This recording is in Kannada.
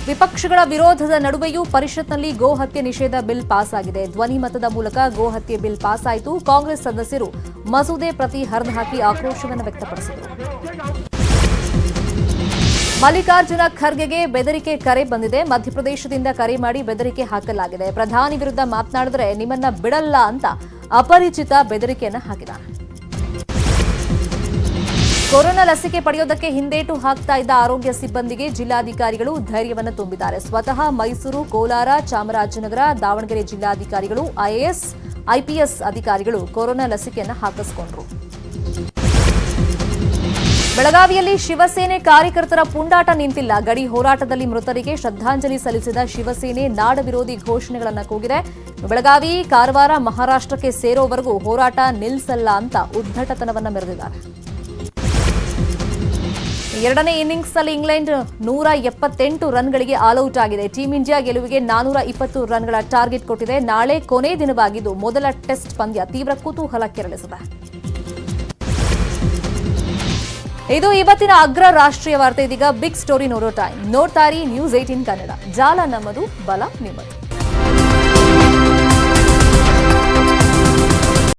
ವಿಪಕ್ಷಗಳ ವಿರೋಧದ ನಡುವೆಯೂ ಪರಿಷತ್ನಲ್ಲಿ ಗೋ ಹತ್ಯೆ ನಿಷೇಧ ಬಿಲ್ ಪಾಸ್ ಆಗಿದೆ. ಧ್ವನಿ ಮತದ ಮೂಲಕ ಗೋ ಹತ್ಯೆ ಬಿಲ್ ಪಾಸ್ ಆಯಿತು. ಕಾಂಗ್ರೆಸ್ ಸದಸ್ಯರು ಮಸೂದೆ ಪ್ರತಿ ಹರಿದುಹಾಕಿ ಆಕ್ರೋಶವನ್ನು ವ್ಯಕ್ತಪಡಿಸಿದರು. ಮಲ್ಲಿಕಾರ್ಜುನ ಖರ್ಗೆಗೆ ಬೆದರಿಕೆ ಕರೆ ಬಂದಿದೆ. ಮಧ್ಯಪ್ರದೇಶದಿಂದ ಕರೆ ಮಾಡಿ ಬೆದರಿಕೆ ಹಾಕಲಾಗಿದೆ. ಪ್ರಧಾನಿ ವಿರುದ್ಧ ಮಾತನಾಡಿದರೆ ನಿಮ್ಮನ್ನ ಬಿಡಲ್ಲ ಅಂತ ಅಪರಿಚಿತ ಬೆದರಿಕೆಯನ್ನು ಹಾಕಿದ್ದಾರೆ. ಕೊರೋನಾ ಲಸಿಕೆ ಪಡೆಯೋದಕ್ಕೆ ಹಿಂದೇಟು ಹಾಕ್ತಾ ಇದ್ದ ಆರೋಗ್ಯ ಸಿಬ್ಬಂದಿಗೆ ಜಿಲ್ಲಾಧಿಕಾರಿಗಳು ಧೈರ್ಯವನ್ನು ತುಂಬಿದ್ದಾರೆ. ಸ್ವತಃ ಮೈಸೂರು, ಕೋಲಾರ, ಚಾಮರಾಜನಗರ, ದಾವಣಗೆರೆ ಜಿಲ್ಲಾಧಿಕಾರಿಗಳು, ಐಎಎಸ್, ಐಪಿಎಸ್ ಅಧಿಕಾರಿಗಳು ಕೊರೋನಾ ಲಸಿಕೆಯನ್ನು ಹಾಕಿಸಿಕೊಂಡರು. ಬೆಳಗಾವಿಯಲ್ಲಿ ಶಿವಸೇನೆ ಕಾರ್ಯಕರ್ತರ ಪುಂಡಾಟ ನಿಂತಿಲ್ಲ. ಗಡಿ ಹೋರಾಟದಲ್ಲಿ ಮೃತರಿಗೆ ಶ್ರದ್ಧಾಂಜಲಿ ಸಲ್ಲಿಸಿದ ಶಿವಸೇನೆ ನಾಡ ವಿರೋಧಿ ಘೋಷಣೆಗಳನ್ನು ಕೂಗಿದೆ. ಬೆಳಗಾವಿ, ಕಾರವಾರ, ಮಹಾರಾಷ್ಟ್ರಕ್ಕೆ ಸೇರೋವರೆಗೂ ಹೋರಾಟ ನಿಲ್ಲಿಸಲ್ಲ ಅಂತ ಉದ್ದಟತನವನ್ನು ಮೆರೆದಿದ್ದಾರೆ. ಎರಡನೇ ಇನ್ನಿಂಗ್ಸ್ನಲ್ಲಿ ಇಂಗ್ಲೆಂಡ್ 178 ರನ್ಗಳಿಗೆ ಆಲ್ಔಟ್ ಆಗಿದೆ. ಟೀಂ ಇಂಡಿಯಾ ಗೆಲುವಿಗೆ 420 ರನ್ಗಳ ಟಾರ್ಗೆಟ್ ಕೊಟ್ಟಿದೆ. ನಾಳೆ ಕೊನೆ ದಿನವಾಗಿದ್ದು ಮೊದಲ ಟೆಸ್ಟ್ ಪಂದ್ಯ ತೀವ್ರ ಕುತೂಹಲ ಕೆರಳಿಸಿದೆ. ಇದು ಇವತ್ತಿನ ಅಗ್ರ ರಾಷ್ಟ್ರೀಯ ವಾರ್ತೆ. ಇದೀಗ ಬಿಗ್ ಸ್ಟೋರಿ ನೋಡೋ ಟೈಮ್. ನೋಡ್ತಾರಿ ನ್ಯೂಸ್ 18 ಕನ್ನಡ. ಜಾಲ ನಮ್ಮದು, ಬಲ ನಿಮ್ಮದು.